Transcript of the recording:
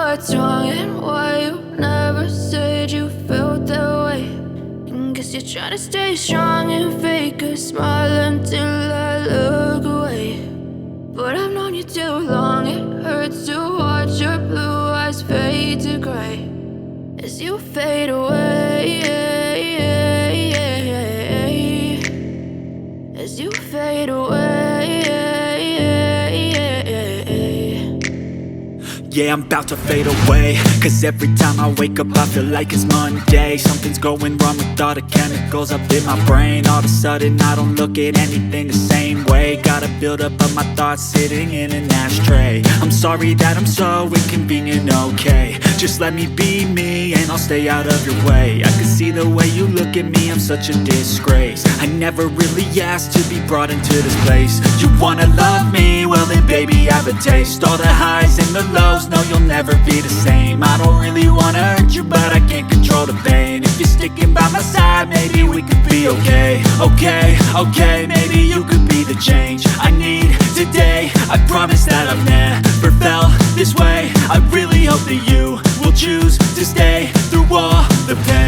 what's wrong and why you never said you felt that way. And guess you're trying to stay strong and fake a smile until I look away. But I've known you too long, it hurts to watch your blue eyes fade to gray as you fade away, as you fade away. Yeah, I'm about to fade away, cause every time I wake up I feel like it's Monday. Something's going wrong with all the chemicals up in my brain. All of a sudden I don't look at anything the same way. Gotta build up of my thoughts sitting in an ashtray. I'm sorry that I'm so inconvenient, okay. Just let me be me and I'll stay out of your way. I can see the way you look at me, I'm such a disgrace. I never really asked to be brought into this place. You wanna love me? Well then baby I have a taste. All the highs and the lows, no you'll never be the same. I don't really wanna hurt you but I can't control the pain. If you're sticking by my side maybe we could be okay. Okay, maybe you could be the change I need today. I promise that I've never felt this way. I really hope that you will choose to stay through all the pain.